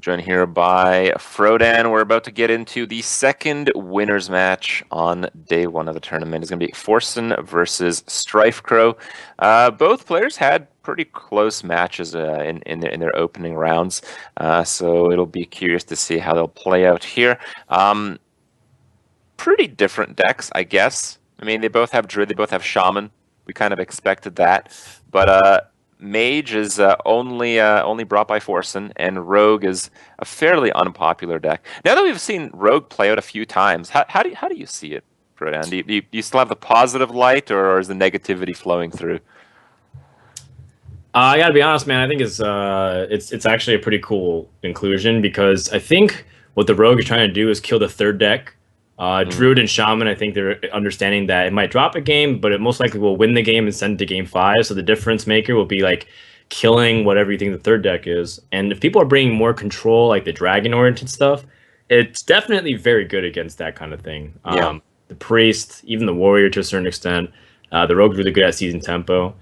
Joined here by Frodan. We're about to get into the second winners match on day one of the tournament. It's going to be Forsen versus StrifeCro. Both players had pretty close matches in their opening rounds, so it'll be curious to see how they'll play out here. Pretty different decks, I guess. I mean, they both have Druid, they both have Shaman. We kind of expected that, but Mage is only brought by Forsen, and Rogue is a fairly unpopular deck. Now that we've seen Rogue play out a few times, how do you see it, Frodan? Do you still have the positive light, or is the negativity flowing through? I gotta be honest, man. I think it's actually a pretty cool inclusion, because I think what the Rogue is trying to do is kill the third deck. Druid and Shaman, I think they're understanding that it might drop a game, but it most likely will win the game and send it to game 5. So the difference maker will be like killing whatever you think the third deck is. And if people are bringing more control, like the dragon-oriented stuff, it's definitely very good against that kind of thing. Yeah. The Priest, even the Warrior to a certain extent. The Rogue's really good at season tempo.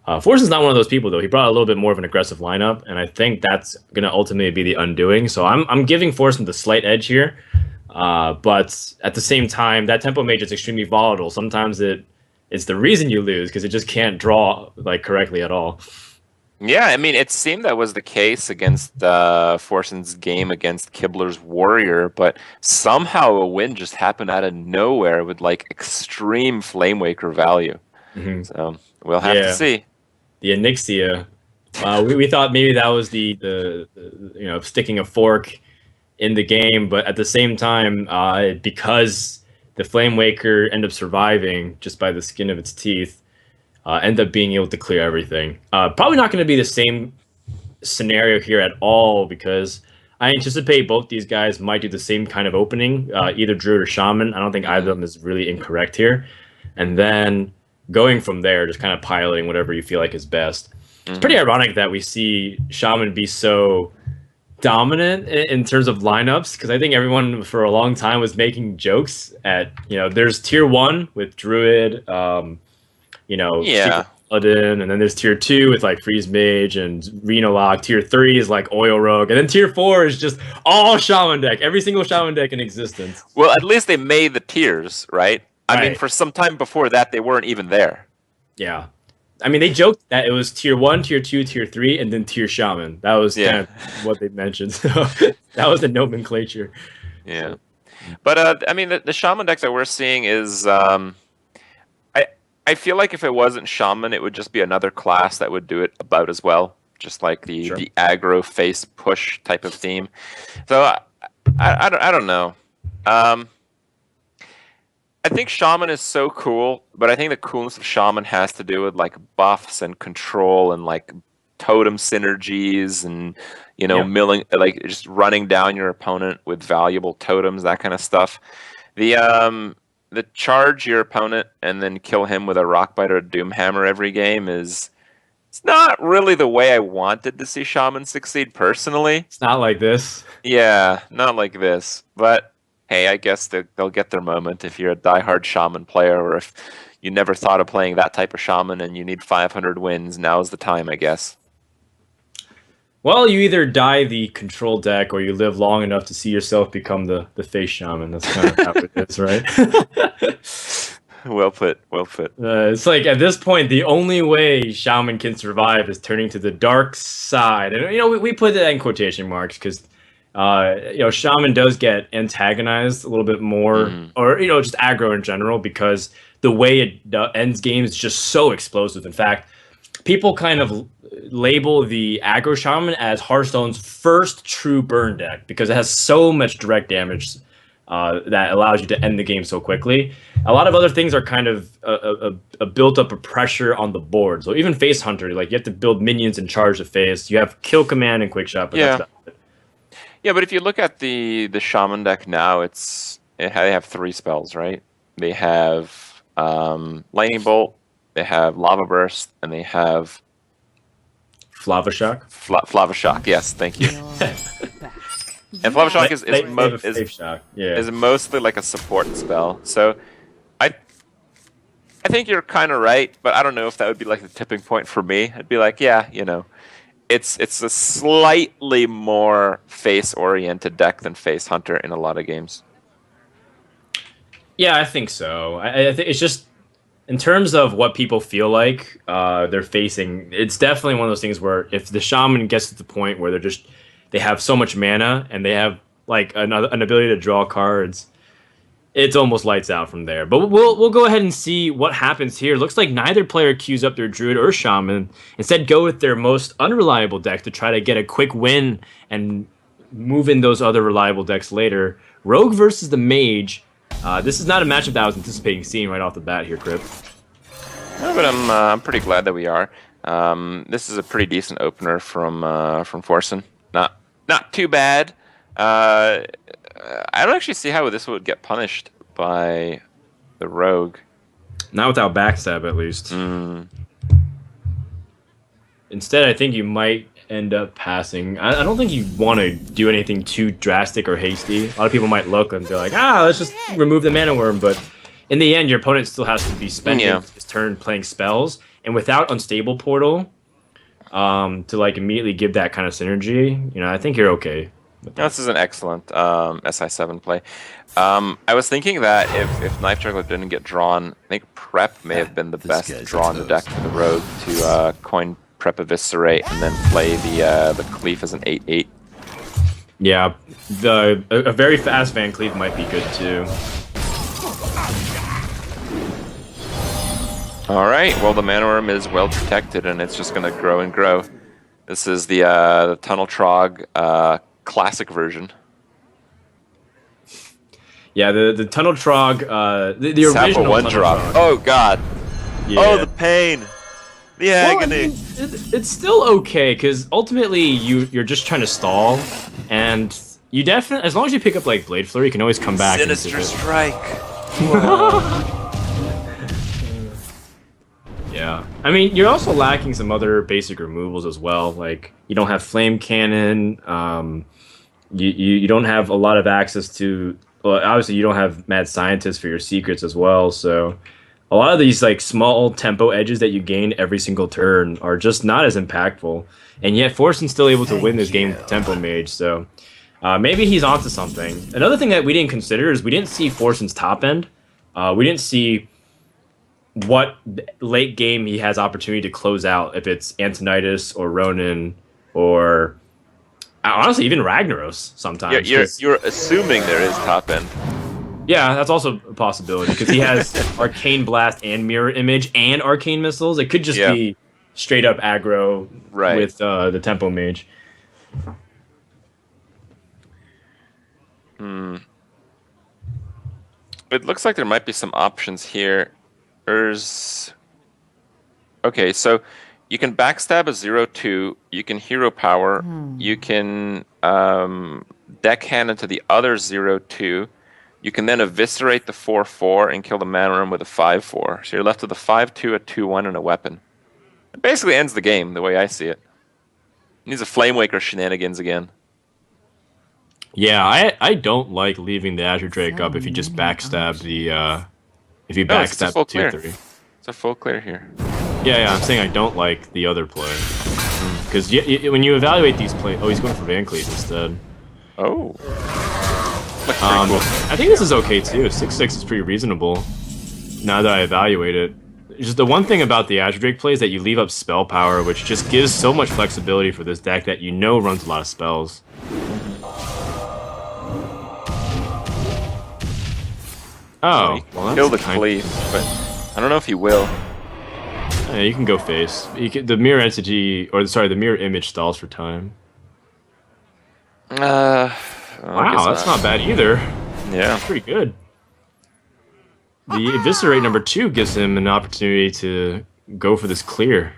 Forsen's not one of those people, though. He brought a little bit more of an aggressive lineup, and I think that's going to ultimately be the undoing. So I'm giving Forsen the slight edge here. But at the same time, that tempo mage is extremely volatile. Sometimes it's the reason you lose, because it just can't draw like correctly at all. Yeah, I mean, it seemed that was the case against Forsen's game against Kibler's Warrior, but somehow a win just happened out of nowhere with like extreme Flamewaker value. Mm-hmm. So we'll have to see. The Onyxia. We thought maybe that was the sticking a fork in the game, but at the same time, because the Flamewaker ended up surviving just by the skin of its teeth, end up being able to clear everything. Probably not going to be the same scenario here at all, because I anticipate both these guys might do the same kind of opening, either Druid or Shaman. I don't think either of them is really incorrect here. And then going from there, just kind of piloting whatever you feel like is best. It's pretty ironic that we see Shaman be so dominant in terms of lineups, because I think everyone for a long time was making jokes at, there's tier 1 with Druid, Paladin, and then there's tier 2 with like Freeze Mage and Reno Lock. Tier 3 is like Oil Rogue, and then tier 4 is just all Shaman deck, every single Shaman deck in existence. Well, at least they made the tiers, right? I mean, for some time before that, they weren't even there. Yeah. I mean, they joked that it was tier 1, tier 2, tier 3, and then tier Shaman. That was kind of what they mentioned. So that was the nomenclature. Yeah. But, I mean, the Shaman decks that we're seeing is... I feel like if it wasn't Shaman, it would just be another class that would do it about as well. Just like the aggro face push type of theme. So, I don't know. I think Shaman is so cool, but I think the coolness of Shaman has to do with like buffs and control and like totem synergies and milling, like just running down your opponent with valuable totems, that kind of stuff. The charge your opponent and then kill him with a Rockbite or a Doomhammer every game it's not really the way I wanted to see Shaman succeed personally. It's not like this. Yeah, not like this, but hey, I guess they'll get their moment if you're a diehard Shaman player, or if you never thought of playing that type of Shaman and you need 500 wins, now's the time, I guess. Well, you either die the control deck or you live long enough to see yourself become the face Shaman. That's kind of how it is, right? Well put, well put. It's like, at this point, the only way Shaman can survive is turning to the dark side. And, we put that in quotation marks because... Shaman does get antagonized a little bit more, or, just aggro in general, because the way it ends games is just so explosive. In fact, people kind of label the aggro Shaman as Hearthstone's first true burn deck, because it has so much direct damage that allows you to end the game so quickly. A lot of other things are kind of a built-up of pressure on the board. So even Face Hunter, like, you have to build minions and charge the face. You have Kill Command and Quick Shot, but that's about it. Yeah, but if you look at the Shaman deck now, they have 3 spells, right? They have Lightning Bolt, they have Lava Burst, and they have Flava Shock. Flava Shock, yes, thank you. And Flava Shock is mostly like a support spell. So I think you're kind of right, but I don't know if that would be like the tipping point for me. I'd be like, yeah, it's a slightly more face-oriented deck than Face Hunter in a lot of games. Yeah, I think so. I think it's just in terms of what people feel like they're facing. It's definitely one of those things where if the shaman gets to the point where they have so much mana and they have like an ability to draw cards, it's almost lights out from there. But we'll go ahead and see what happens here. Looks like neither player queues up their druid or shaman. Instead, go with their most unreliable deck to try to get a quick win and move in those other reliable decks later. Rogue versus the mage. This is not a matchup that I was anticipating seeing right off the bat here, Crip. No, but I'm pretty glad that we are. This is a pretty decent opener from Forsen. Not too bad. I don't actually see how this would get punished by the rogue. Not without backstab, at least. Instead, I think you might end up passing. I don't think you want to do anything too drastic or hasty. A lot of people might look and be like, let's just remove the mana worm. But in the end, your opponent still has to be spending his turn playing spells. And without Unstable Portal to like immediately give that kind of synergy, I think you're okay. This is an excellent SI7 play. I was thinking that if Knife Juggler didn't get drawn, I think Prep may have been the best draw in the deck for the Rogue to coin Prep Eviscerate and then play the Cleave as an 8/8. Yeah, a very fast Van Cleave might be good too. All right, well the Mana Worm is well protected and it's just going to grow and grow. This is the Tunnel Trog classic version. Yeah, the Tunnel Trog, the original one drop. Trog. Oh god. Yeah. Oh, the pain. The agony. I mean, it's still okay because ultimately you're just trying to stall, and you definitely, as long as you pick up like Blade Flurry, you can always come back. Sinister Strike. Yeah, I mean you're also lacking some other basic removals as well. Like you don't have Flame Cannon. You don't have a lot of access to. Well, obviously you don't have Mad Scientist for your secrets as well. So a lot of these like small tempo edges that you gain every single turn are just not as impactful. And yet Forsen's still able to win this game with Tempo Mage. So maybe he's onto something. Another thing that we didn't consider is we didn't see Forsen's top end. We didn't see what late game he has opportunity to close out, if it's Antonidas or Ronin or honestly even Ragnaros sometimes. You're assuming there is top end. Yeah, that's also a possibility because he has Arcane Blast and Mirror Image and Arcane Missiles. It could just be straight up aggro with the Tempo Mage. It looks like there might be some options here. Okay, so you can backstab a 0/2, you can hero power, you can deckhand into the other 0/2, you can then eviscerate the 4/4 and kill the Mana Worm with a 5/4. So you're left with a 5/2, a 2/1, and a weapon. It basically ends the game, the way I see it. It needs a Flamewaker shenanigans again. Yeah, I don't like leaving the Azure Drake up if you just backstab the if you backstab the 2/3. It's a full clear here. Yeah, I'm saying I don't like the other play. Because when you evaluate these plays... Oh, he's going for Van Cleave instead. Oh. Cool. I think this is okay too. 6/6 is pretty reasonable now that I evaluate it. Just the one thing about the Azure Drake play is that you leave up spell power, which just gives so much flexibility for this deck that runs a lot of spells. Oh, well, kill the Cleave, but I don't know if he will. Yeah, you can go face. The Mirror Entity, the Mirror Image stalls for time. Wow, that's not bad either. Yeah. That's pretty good. The Eviscerate number 2 gives him an opportunity to go for this clear.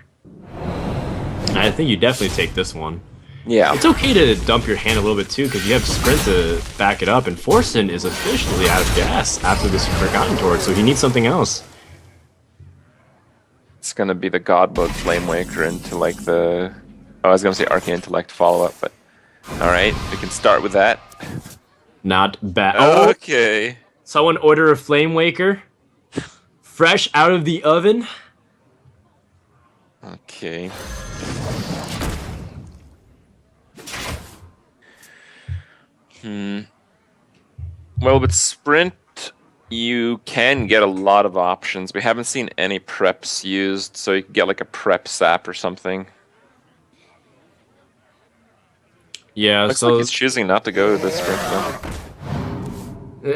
I think you definitely take this one. Yeah. It's okay to dump your hand a little bit too, because you have Sprint to back it up, and Forsen is officially out of gas after this Forgotten Torch, so he needs something else. It's gonna be the Godbook Flamewaker into like the... Oh, I was gonna say Arcane Intellect follow-up, but... Alright, we can start with that. Not bad. Okay. Someone order a Flamewaker. Fresh out of the oven. Okay. Hmm. Well, with sprint, you can get a lot of options. We haven't seen any preps used, so you can get like a prep sap or something. Yeah, Looks like so he's choosing not to go this sprint though.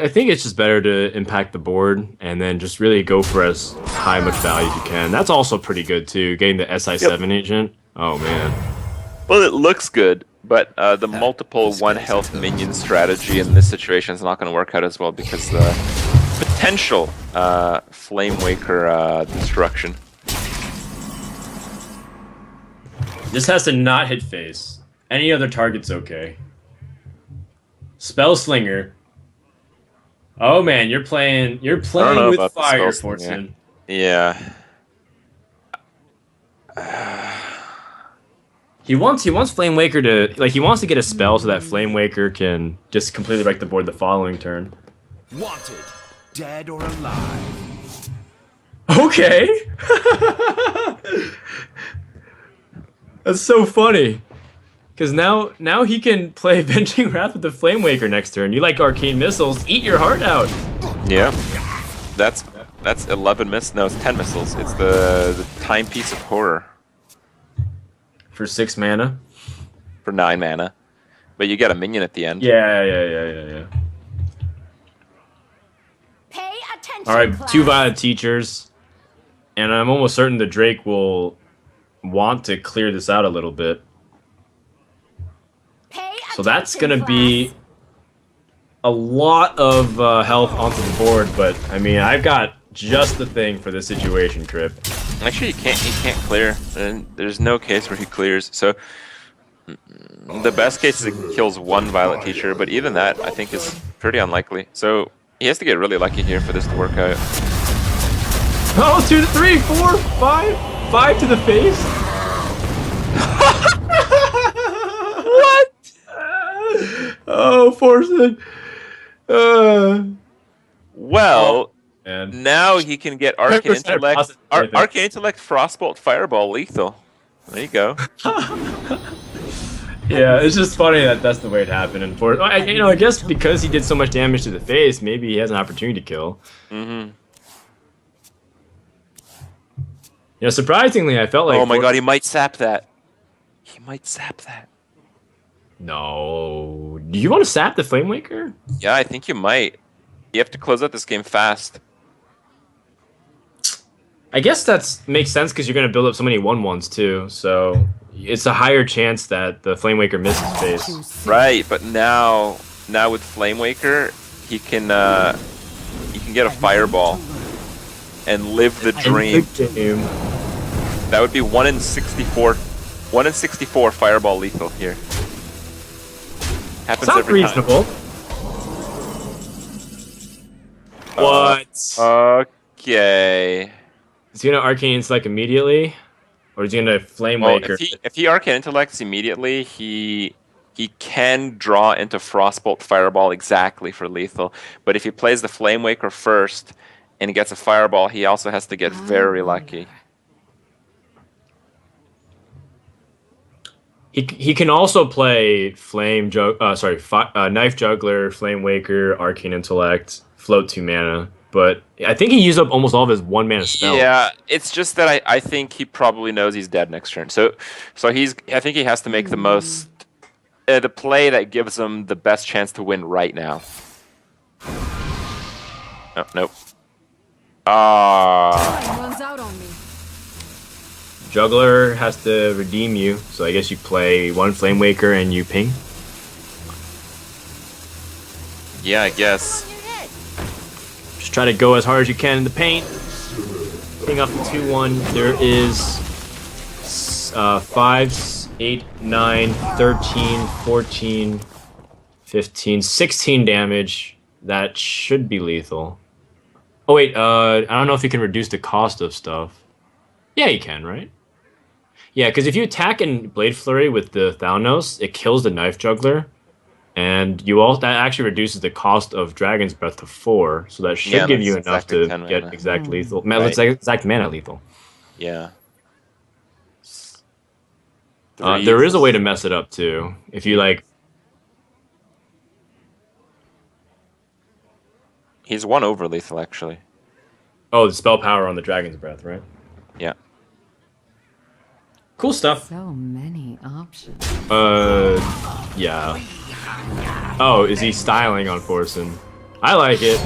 I think it's just better to impact the board and then just really go for as high much value as you can. That's also pretty good too, getting the SI7 agent. Oh man. Well, it looks good, but the multiple one health minion strategy in this situation is not going to work out as well because the potential Flame Waker destruction. This has to not hit face. Any other target's okay. Spell Slinger. Oh man, you're playing with fire, Forsen. Yeah. He wants Flame Waker to he wants to get a spell so that Flame Waker can just completely wreck the board the following turn. Wanted, dead or alive. Okay. That's so funny. Because now he can play Avenging Wrath with the Flame Waker next turn. You like Arcane Missiles, eat your heart out. Yeah. That's 11 missiles. No, it's 10 missiles. It's the Timepiece of Horror. For 6 mana? For 9 mana. But you get a minion at the end. Yeah. Pay attention. Alright, class. 2 Violet Teachers. And I'm almost certain the Drake will want to clear this out a little bit. So that's going to be a lot of health onto the board, but I mean, I've got just the thing for this situation, Trip. Actually, he can't clear. There's no case where he clears. So the best case is it kills 1 Violet Teacher, but even that I think is pretty unlikely. So he has to get really lucky here for this to work out. Oh, 2 to 3, 4, 5, 5 to the face. What? Oh, Forsen. Well, and now he can get Arcane 10% Intellect, positive. Arcane Intellect, Frostbolt, Fireball, lethal. There you go. Yeah, it's just funny that that's the way it happened. And I guess because he did so much damage to the face, maybe he has an opportunity to kill. Mm-hmm. Surprisingly, I felt like. Oh my god, he might sap that. He might sap that. No. Do you want to sap the Flame Waker? Yeah, I think you might. You have to close out this game fast. I guess that makes sense because you're going to build up so many 1/1s too. So it's a higher chance that the Flame Waker misses face. Right, but now with Flame Waker, he can get a Fireball and live the dream. That would be 1 in 64. 1 in 64 Fireball lethal here. Happens Sounds every reasonable. What? Okay. Is he gonna Arcane Intellect immediately, or is he gonna Flame Waker? If he Arcane Intellects immediately, he can draw into Frostbolt Fireball exactly for lethal. But if he plays the Flame Waker first and he gets a Fireball, he also has to get very lucky. He can also play Knife Juggler, Flame Waker, Arcane Intellect, float 2 mana. But I think he used up almost all of his 1 mana spells. Yeah, it's just that I think he probably knows he's dead next turn. So I think he has to make the most the play that gives him the best chance to win right now. Oh, nope. Runs out on me. Juggler has to redeem you, so I guess you play 1 Flame Waker and you ping. Yeah, I guess. Just try to go as hard as you can in the paint. Ping up the 2/1. There is 5, 8, 9, 13, 14, 15, 16 damage. That should be lethal. Oh wait, I don't know if you can reduce the cost of stuff. Yeah, you can, right? Yeah, because if you attack in Blade Flurry with the Thalnos, it kills the Knife Juggler, and that actually reduces the cost of Dragon's Breath to 4, so that should give you enough to get exact lethal. Right. Exact mana lethal. Yeah. There is a way to mess it up too. If you He's one over lethal, actually. Oh, the spell power on the Dragon's Breath, right? Yeah. Cool stuff. So many options. Yeah. Oh, is he styling on Forsen? I like it.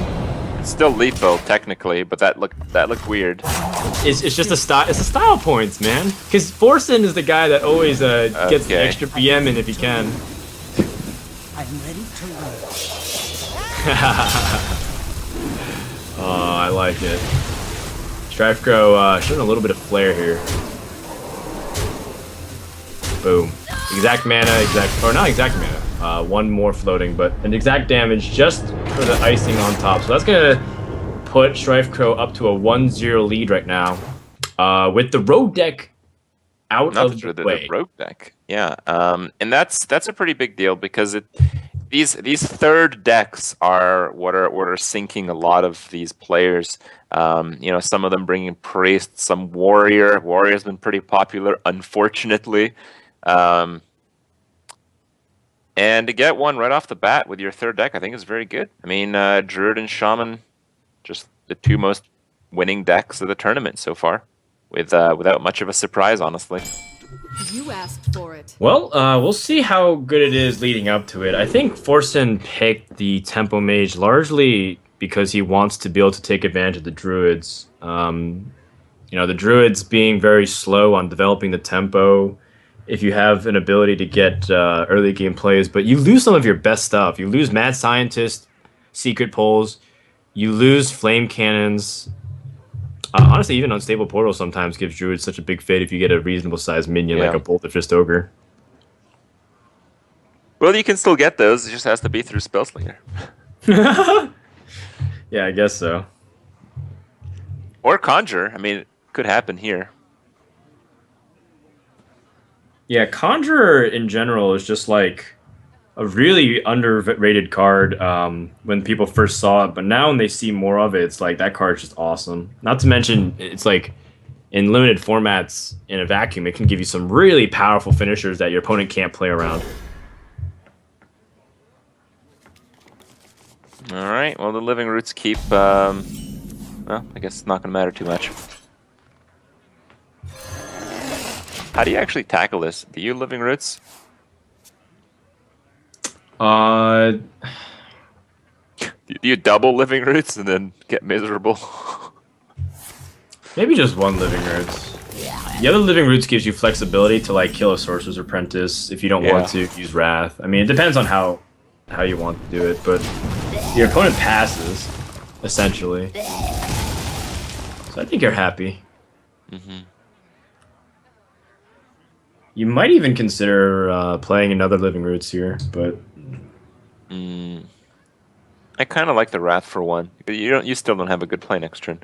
It's still lethal technically, but that looked weird. It's just a style. It's a style points, man. Because Forsen is the guy that always gets the extra BM in if he can. I'm ready to work. Oh, I like it. StrifeCro showing a little bit of flair here. Boom. Exact mana, or not exact mana. One more floating, but an exact damage just for the icing on top. So that's gonna put StrifeCro up to a 1-0 lead right now. With the rogue deck out of the way. The rogue deck, yeah. And that's a pretty big deal because these third decks are what are sinking a lot of these players. Some of them bringing priest, some warrior. Warrior's been pretty popular, unfortunately. And to get one right off the bat with your third deck, I think is very good. I mean, Druid and Shaman, just the two most winning decks of the tournament so far, without much of a surprise, honestly. You asked for it. Well, we'll see how good it is leading up to it. I think Forsen picked the Tempo Mage largely because he wants to be able to take advantage of the Druids. The Druids being very slow on developing the tempo. If you have an ability to get early game plays, but you lose some of your best stuff. You lose Mad Scientist, Secret Poles, you lose Flame Cannons. Honestly, even Unstable Portal sometimes gives Druids such a big fate if you get a reasonable sized minion like a Bolt of Fist Ogre. Well, you can still get those. It just has to be through Spellslinger. Yeah, I guess so. Or Conjure. I mean, it could happen here. Yeah, Conjurer in general is just like a really underrated card when people first saw it, but now when they see more of it, it's like that card's just awesome. Not to mention, it's like in limited formats in a vacuum, it can give you some really powerful finishers that your opponent can't play around. All right, well, the Living Roots keep, well, I guess it's not going to matter too much. How do you actually tackle this? Do you Living Roots? Uh, Do you double Living Roots and then get miserable? Maybe just one Living Roots. The other Living Roots gives you flexibility to like kill a Sorcerer's Apprentice if you don't want to use Wrath. I mean, it depends on how you want to do it, but your opponent passes, essentially. So I think you're happy. Mm-hmm. You might even consider playing another Living Roots here, but I kind of like the Wrath for one. You still don't have a good play next turn.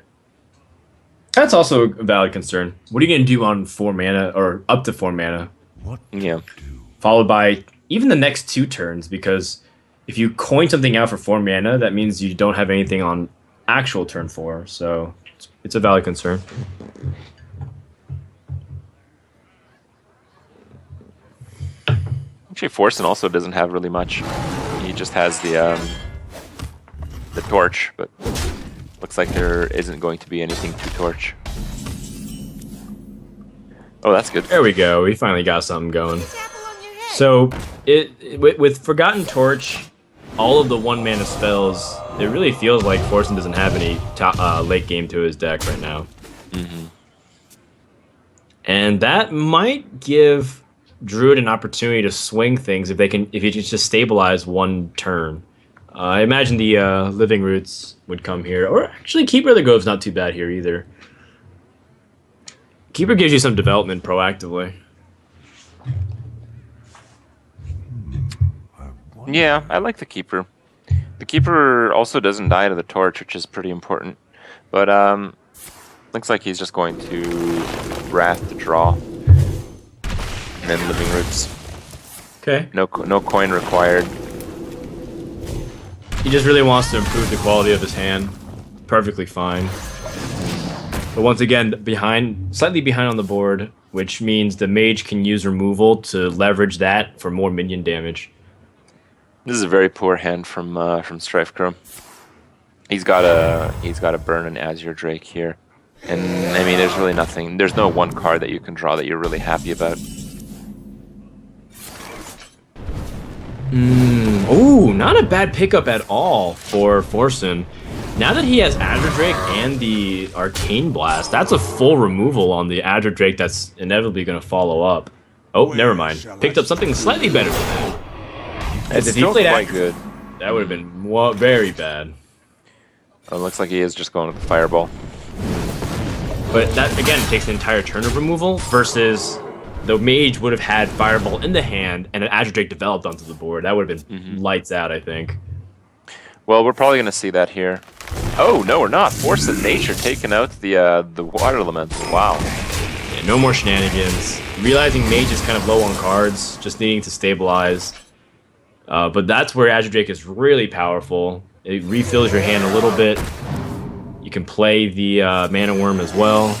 that's also a valid concern. What are you going to do on 4 mana, or up to 4 mana? Yeah. Followed by even the next 2 turns, because if you coin something out for 4 mana, that means you don't have anything on actual turn 4, so it's a valid concern. Actually, Forsen also doesn't have really much. He just has the torch, but looks like there isn't going to be anything to torch. Oh, that's good. There we go. We finally got something going. So with Forgotten Torch, all of the 1 mana spells, it really feels like Forsen doesn't have any late game to his deck right now. Mm-hmm. And that might give Druid an opportunity to swing things if he can just stabilize 1 turn. I imagine the Living Roots would come here, or actually Keeper of the Grove's not too bad here either. Keeper gives you some development proactively. Yeah, I like the Keeper. The Keeper also doesn't die to the torch, which is pretty important. But looks like he's just going to Wrath to draw, and then Living Roots. Okay. No coin required. He just really wants to improve the quality of his hand. Perfectly fine. But once again, slightly behind on the board, which means the mage can use removal to leverage that for more minion damage. This is a very poor hand from StrifeCro. He's got a burn an Azure Drake here, and I mean, there's really nothing. There's no one card that you can draw that you're really happy about. Ooh, not a bad pickup at all for Forsen. Now that he has Azure Drake and the Arcane Blast, that's a full removal on the Azure Drake that's inevitably going to follow up. Oh, never mind. Picked up something slightly better than that. It's still quite good. That would have been very bad. Oh, it looks like he is just going with the Fireball. But that, again, takes an entire turn of removal versus the Mage would have had Fireball in the hand and an Azure Drake developed onto the board. That would have been lights out, I think. Well, we're probably going to see that here. Oh, no, we're not. Force of Nature taking out the Water Elemental. Wow. Yeah, no more shenanigans. Realizing Mage is kind of low on cards, just needing to stabilize. But that's where Azure Drake is really powerful. It refills your hand a little bit. You can play the Mana Worm as well.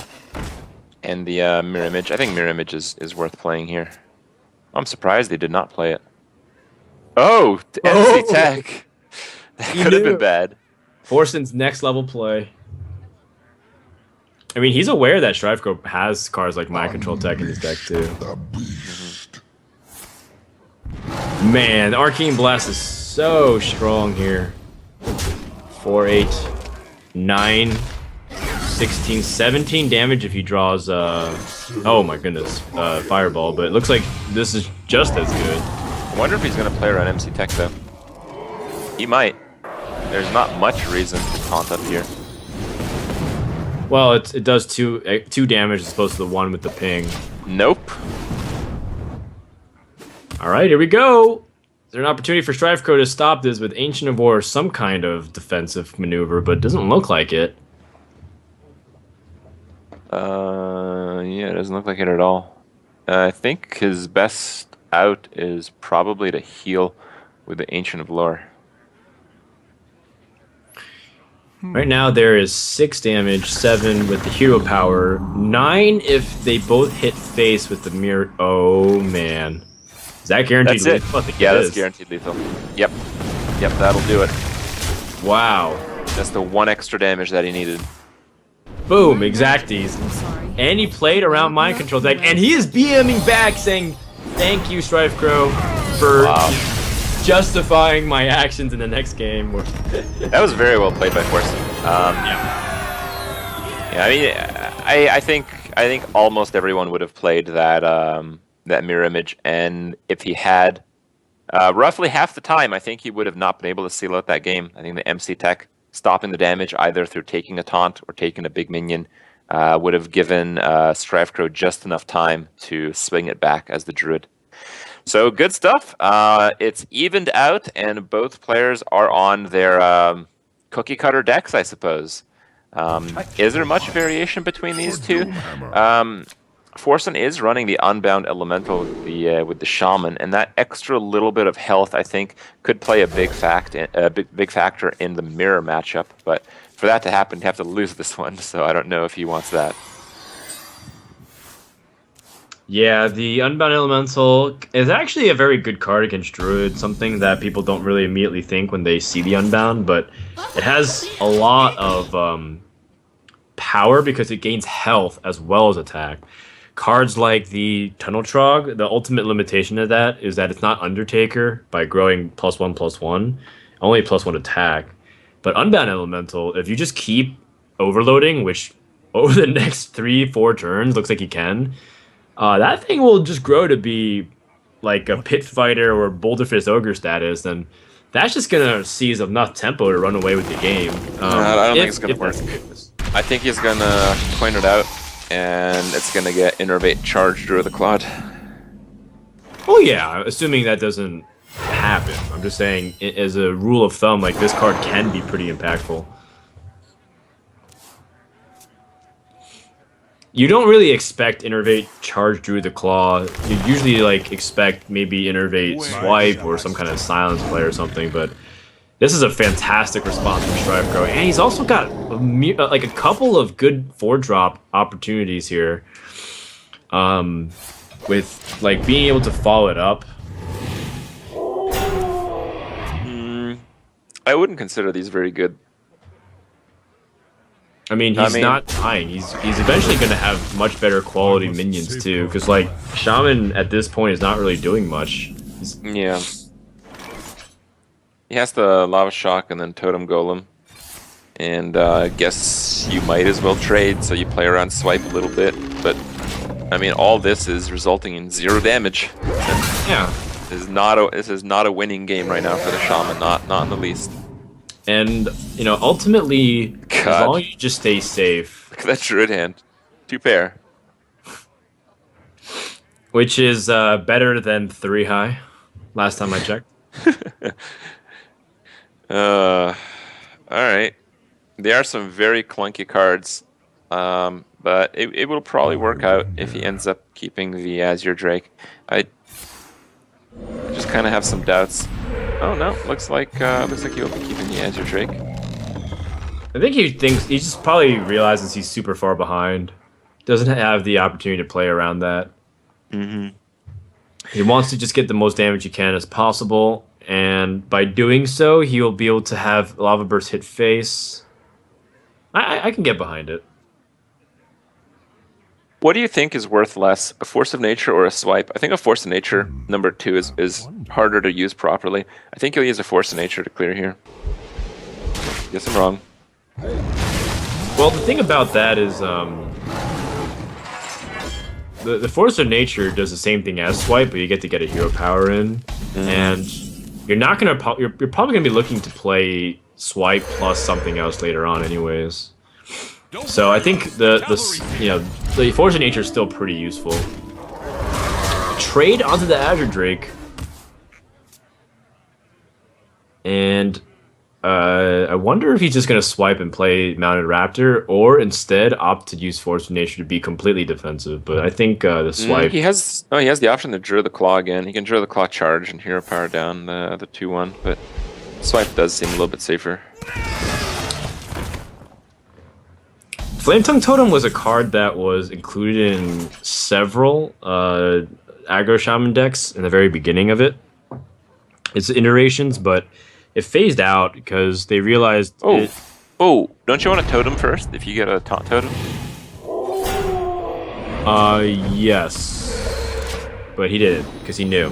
And the Mirror Image. I think Mirror Image is worth playing here. I'm surprised they did not play it. Oh, MC Tech. That could have been bad. Forsen's next level play. I mean, he's aware that StrifeCro has cards like Mind Control Tech in his deck too. Man, the Arcane Blast is so strong here. 4, 8, 9, 16, 17 damage if he draws, oh my goodness, Fireball. But it looks like this is just as good. I wonder if he's going to play around MC Tech though. He might. There's not much reason to taunt up here. Well, it does 2 damage as opposed to the 1 with the ping. Nope. All right, here we go. Is there an opportunity for StrifeCro to stop this with Ancient of War, some kind of defensive maneuver, but it doesn't look like it. Yeah, it doesn't look like it at all. I think his best out is probably to heal with the Ancient of Lore. Right now there is 6 damage, 7 with the hero power, 9 if they both hit face with the mirror. Oh man. Is that guaranteed lethal? Yeah, that's guaranteed lethal. Yep. Yep, that'll do it. Wow. That's the 1 extra damage that he needed. Boom, exacties. And he played around Mind Control Tech, and he is BMing back saying, thank you, StrifeCro, for justifying my actions in the next game. That was very well played by Forsen. Yeah, I mean, I think almost everyone would have played that that Mirror Image, and if he had roughly half the time, I think he would have not been able to seal out that game. I think the MC Tech stopping the damage either through taking a taunt or taking a big minion would have given StrifeCro just enough time to swing it back as the Druid. So good stuff. It's evened out, and both players are on their cookie cutter decks, I suppose. Is there much variation between these two? Forsen is running the Unbound Elemental with the Shaman, and that extra little bit of health, I think, could play a big factor in the mirror matchup. But for that to happen, you have to lose this one, so I don't know if he wants that. Yeah, the Unbound Elemental is actually a very good card against Druid, something that people don't really immediately think when they see the Unbound, but it has a lot of power because it gains health as well as attack. Cards like the Tunnel Trog, the ultimate limitation of that is that it's not Undertaker by growing +1/+1, only +1 attack. But Unbound Elemental, if you just keep overloading, which over the next 3-4 turns looks like you can, that thing will just grow to be like a Pit Fighter or Boulder Fist Ogre status, and that's just gonna seize enough tempo to run away with the game. I don't think it's gonna work. I think he's gonna point it out, and it's gonna get Innervate charged through the Clod. Oh yeah, assuming that doesn't happen. I'm just saying, as a rule of thumb, like this card can be pretty impactful. You don't really expect Innervate charge Druid the Claw. You usually like expect maybe Innervate swipe or some kind of silence play or something, but this is a fantastic response from StrifeCro. And he's also got like a couple of good 4-drop opportunities here. With like being able to follow it up. I wouldn't consider these very good. I mean, he's not dying. He's eventually going to have much better quality minions too, because like Shaman at this point is not really doing much. Yeah. He has the Lava Shock and then Totem Golem. And I guess you might as well trade, so you play around swipe a little bit. But, I mean, all this is resulting in 0 damage. Yeah. This is not a winning game right now for the Shaman, not in the least. And, you know, ultimately, God. as long as you just stay safe. Look at that Druid hand. 2 pair. Which is better than 3 high, last time I checked. Alright. There are some very clunky cards, but it will probably work out if he ends up keeping the Azure Drake. I just kind of have some doubts. Oh no, looks like he will be keeping the Azure Drake. I think he just probably realizes he's super far behind. Doesn't have the opportunity to play around that. Mm-hmm. He wants to just get the most damage he can as possible, and by doing so, he will be able to have Lava Burst hit face. I can get behind it. What do you think is worth less, a Force of Nature or a Swipe? I think a Force of Nature, number 2, is harder to use properly. I think you'll use a Force of Nature to clear here. Guess I'm wrong. Well, the thing about that is, the Force of Nature does the same thing as Swipe, but you get to get a hero power in, and you're not gonna. You're probably gonna be looking to play Swipe plus something else later on, anyways. So I think the Force of Nature is still pretty useful. Trade onto the Azure Drake, and I wonder if he's just gonna swipe and play Mounted Raptor, or instead opt to use Force of Nature to be completely defensive. But I think the swipe. He has the option to Draw the Claw again. He can Draw the Claw charge and hero power down the 2/1, but swipe does seem a little bit safer. Flametongue Totem was a card that was included in several aggro shaman decks in the very beginning of it. Its iterations, but it phased out because they realized. Oh, don't you want a totem first if you get a taunt totem? Yes, but he did it because he knew.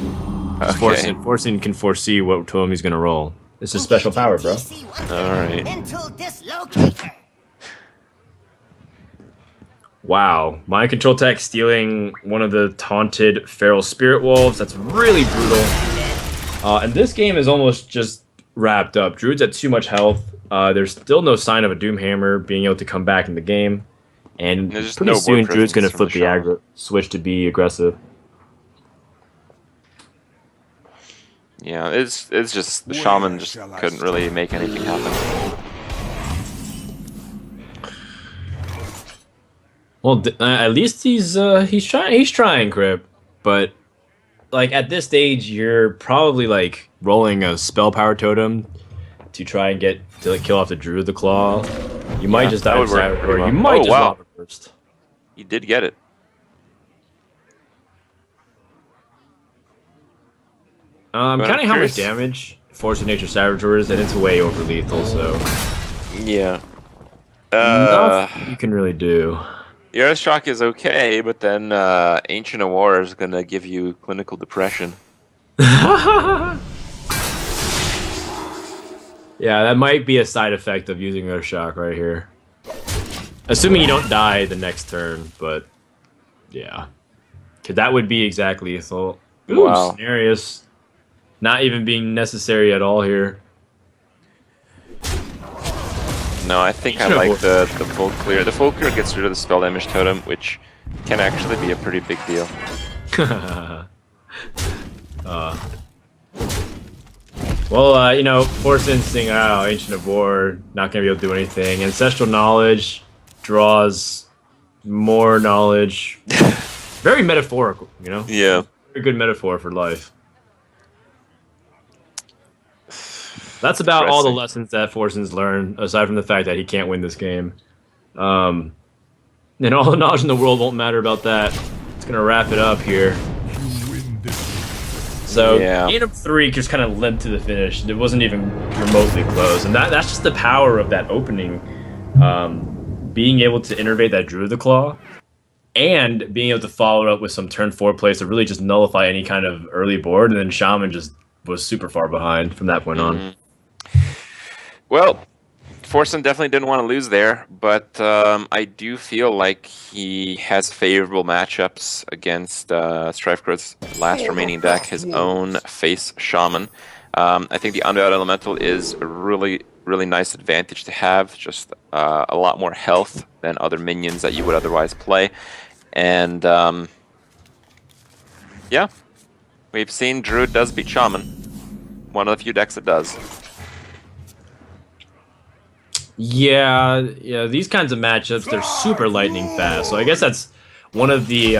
Okay. Forsen can foresee what totem he's gonna roll. It's a special power, bro. All right. Wow, Mind Control Tech stealing one of the taunted Feral Spirit Wolves. That's really brutal. And this game is almost just wrapped up. Druid's at too much health. There's still no sign of a Doomhammer being able to come back in the game. And pretty soon, Druid's going to flip the aggro switch to be aggressive. Yeah, it's just the Shaman just couldn't really make anything happen. Well, at least he's trying, Crip. But like at this stage, you're probably like rolling a spell power totem to try and get to like, kill off the Druid the Claw. You might just die, or you might just Lava Burst. You did get it. Counting how much damage Force of Nature Saboteur is, and it's way over lethal. So yeah, nothing you can really do. The Earth Shock is okay, but then Ancient of War is going to give you clinical depression. Yeah, that might be a side effect of using Earth Shock right here. Assuming you don't die the next turn, but yeah. Because that would be exactly lethal. Ooh, wow. Scenarios. Not even being necessary at all here. No, I think I like the full clear. The full clear gets rid of the spell damage totem, which can actually be a pretty big deal. Well, you know, Force Instinct, Ancient of War, not going to be able to do anything. Ancestral Knowledge draws more knowledge. Very metaphorical, you know? Yeah. Very good metaphor for life. That's about all the lessons that Forsen's learned, aside from the fact that he can't win this game. And all the knowledge in the world won't matter about that. It's going to wrap it up here. So, game of 3 just kind of limped to the finish. It wasn't even remotely close. And that's just the power of that opening being able to innervate that Druid the Claw and being able to follow it up with some turn 4 plays to really just nullify any kind of early board, and then Shaman just was super far behind from that point on. Well, Forsen definitely didn't want to lose there, but I do feel like he has favorable matchups against StrifeCro's last remaining deck, his own face Shaman. I think the Unbound Elemental is a really nice advantage to have, just a lot more health than other minions that you would otherwise play. And yeah, we've seen Druid does beat Shaman. One of the few decks that does. Yeah, these kinds of matchups, they're super lightning fast. So I guess that's one of the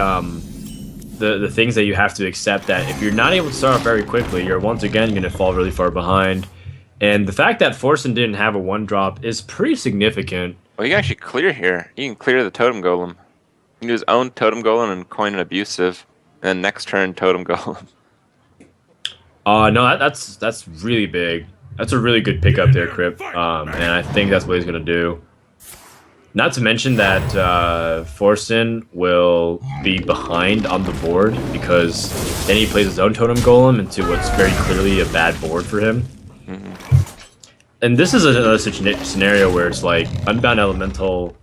things that you have to accept, that if you're not able to start off very quickly, you're once again going to fall really far behind. And the fact that Forsen didn't have a 1-drop is pretty significant. Well, you can actually clear here. You can clear the Totem Golem. You can do his own Totem Golem and coin an Abusive, and then next turn Totem Golem. No, that's really big. That's a really good pickup there, Crip. And I think that's what he's going to do. Not to mention that Forsen will be behind on the board, because then he plays his own Totem Golem into what's very clearly a bad board for him. And this is another scenario where it's like, Unbound Elemental,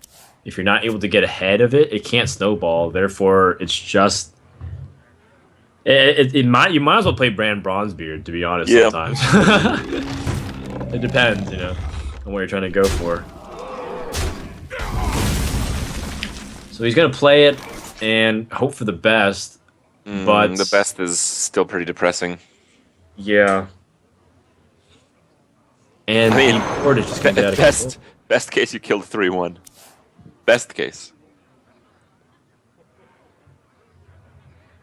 if you're not able to get ahead of it, it can't snowball. Therefore, it's just... You might as well play Brand Bronzebeard, to be honest, sometimes. It depends, on what you're trying to go for. So he's going to play it and hope for the best, but... The best is still pretty depressing. Yeah. And the board is just going to be out of control. Best case, you killed 3-1. Best case.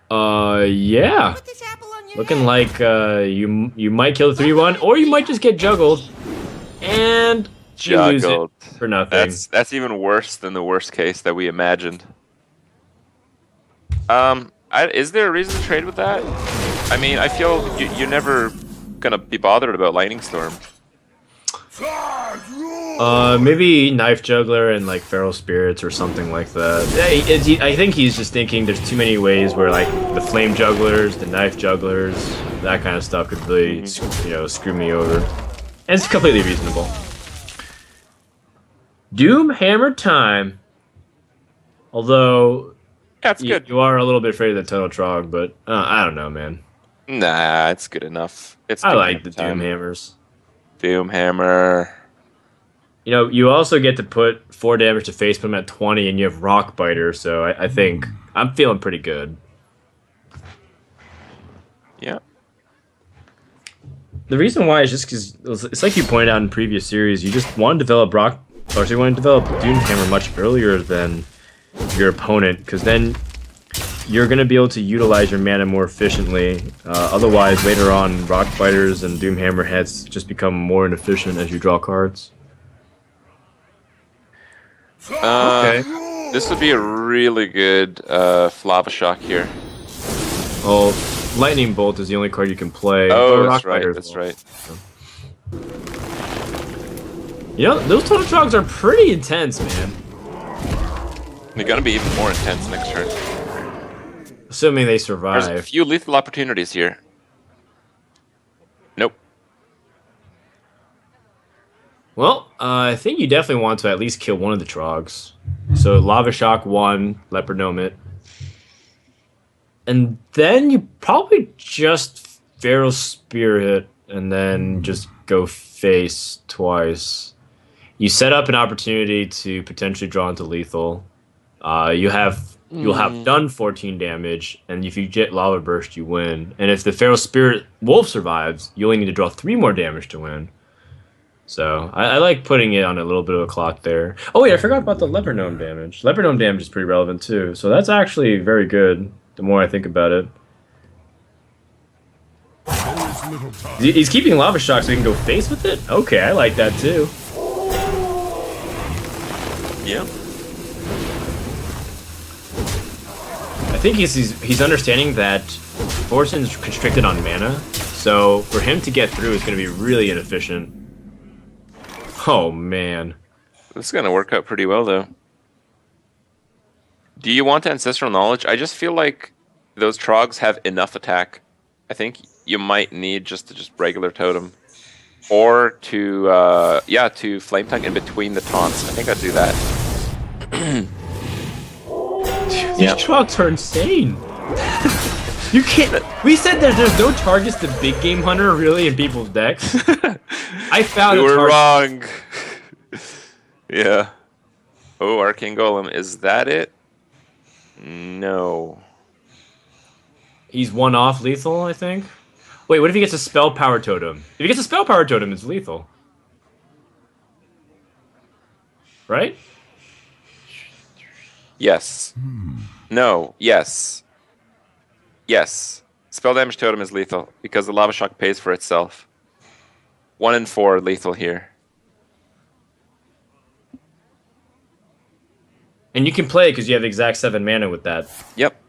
Yeah. Looking like you might kill 3-1, or you might just get juggled, and you lose it for nothing. That's even worse than the worst case that we imagined. Is there a reason to trade with that? I mean, I feel you're never gonna be bothered about Lightning Storm. Maybe Knife Juggler and like Feral Spirits or something like that. I think he's just thinking there's too many ways where like the Flame Jugglers, the Knife Jugglers, that kind of stuff could really, screw me over. And it's completely reasonable. Doom Hammer time. Although, That's good. You are a little bit afraid of the Total Trog, but I don't know, man. Nah, it's good enough. I like the Doom Hammers. Doom Hammer. You also get to put 4 damage to face put him at 20, and you have Rock Biter, so I think I'm feeling pretty good. Yeah. The reason why is just because it's like you pointed out in previous series, you just want to develop you want to develop Doom Hammer much earlier than your opponent, because then you're going to be able to utilize your mana more efficiently. Otherwise, later on, Rock Biters and Doom Hammer heads just become more inefficient as you draw cards. Okay. This would be a really good Flava Shock here. Oh, Lightning Bolt is the only card you can play. Oh, that's right. That's right. Those Total Trogs are pretty intense, man. They're gonna be even more intense next turn. Assuming they survive. There's a few lethal opportunities here. Nope. Well, I think you definitely want to at least kill one of the Trogs. So Lava Shock 1, Leopard Gnome it. And then you probably just Feral Spirit and then just go face twice. You set up an opportunity to potentially draw into lethal. You'll have done 14 damage, and if you get Lava Burst, you win. And if the Feral Spirit Wolf survives, you only need to draw 3 more damage to win. So I like putting it on a little bit of a clock there. Oh wait, I forgot about the Leopard Gnome damage. Leopard Gnome damage is pretty relevant too, so that's actually very good. The more I think about it, he's keeping Lava Shock so he can go face with it. Okay, I like that too. Yeah. I think he's understanding that Forsen's constricted on mana, so for him to get through is going to be really inefficient. Oh man, This is gonna work out pretty well, though. Do you want Ancestral Knowledge? I just feel like those Trogs have enough attack. I think you might need just regular Totem. Or to Flame Tongue in between the taunts. I think I'd do that. These Trogs are insane. You can't. We said that there's no targets to Big Game Hunter really in people's decks. I found we were wrong. Yeah. Oh, Arcane Golem. Is that it? No. He's one off lethal, I think. Wait, what if he gets a Spell Power Totem? If he gets a Spell Power Totem, it's lethal. Right? Yes. No. Yes. Yes. Spell Damage Totem is lethal because the Lava Shock pays for itself. 1 and 4 lethal here. And you can play because you have the exact 7 mana with that. Yep.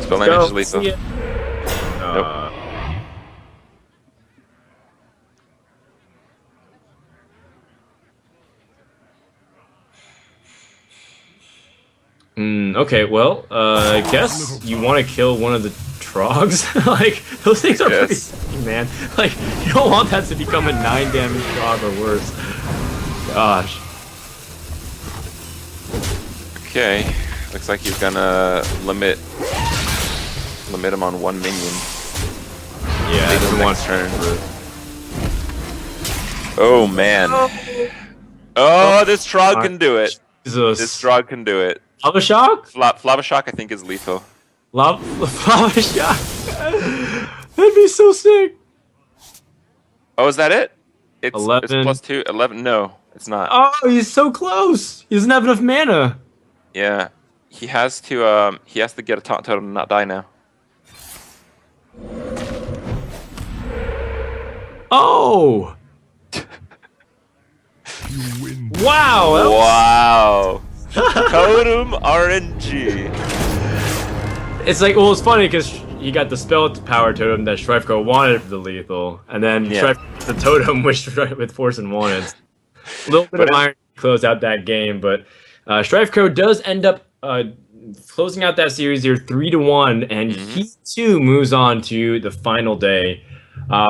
Spell Damage is lethal. Nope. Okay, well, I guess you want to kill one of the Trogs. Like, those things are pretty sick, man. Like, you don't want that to become a 9 damage Trog or worse. Gosh. Okay. Looks like he's gonna limit him on 1 minion. Yeah, Maybe the next turn. Oh, man. Oh, this Trog can do it. Jesus. This Trog can do it. Lava Shock? Lava Shock, I think, is lethal. Lava Shock? That'd be so sick. Oh, is that it? It's 11. It's +2. 11. No, it's not. Oh, he's so close. He doesn't have enough mana. Yeah, he has to get a taunt totem and not die now. Oh. Wow. Wow. Totem RNG. It's like, well, it's funny because you got the spell power totem that StrifeCro wanted for the lethal, and then the totem which with Forsen wanted. A little bit of iron to close out that game, but StrifeCro does end up closing out that series here 3-1, and he too moves on to the final day.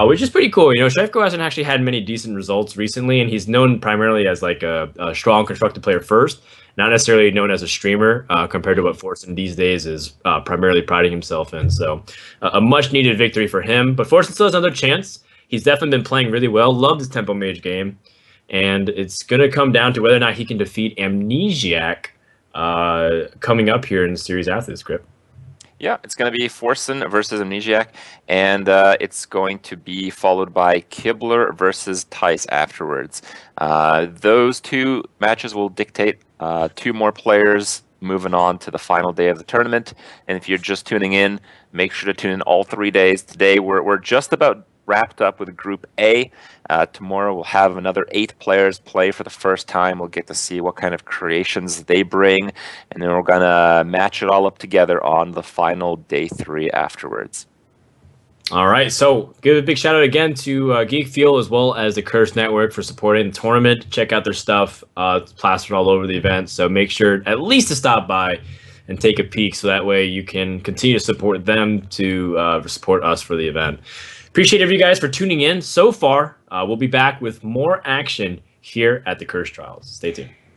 Which is pretty cool. You know, StrifeCro hasn't actually had many decent results recently, and he's known primarily as like a strong constructed player first, not necessarily known as a streamer compared to what Forsen these days is primarily priding himself in. So a much needed victory for him, but Forsen still has another chance. He's definitely been playing really well. Loved his Tempo Mage game, and it's going to come down to whether or not he can defeat Amnesiac coming up here in the series after this, Grip. Yeah, it's going to be Forsen versus Amnesiac, and it's going to be followed by Kibler versus Tice afterwards. Those two matches will dictate 2 more players moving on to the final day of the tournament. And if you're just tuning in, make sure to tune in all 3 days. Today, we're just about wrapped up with Group A. Tomorrow we'll have another 8 players play for the first time. We'll get to see what kind of creations they bring, and then we're gonna match it all up together on the final day 3 afterwards. All right, so give a big shout out again to Geek Fuel as well as the Curse Network for supporting the tournament. Check out their stuff. It's plastered all over the event, so make sure at least to stop by and take a peek, so that way you can continue to support them to support us for the event. Appreciate every guys for tuning in so far. We'll be back with more action here at the Curse Trials. Stay tuned.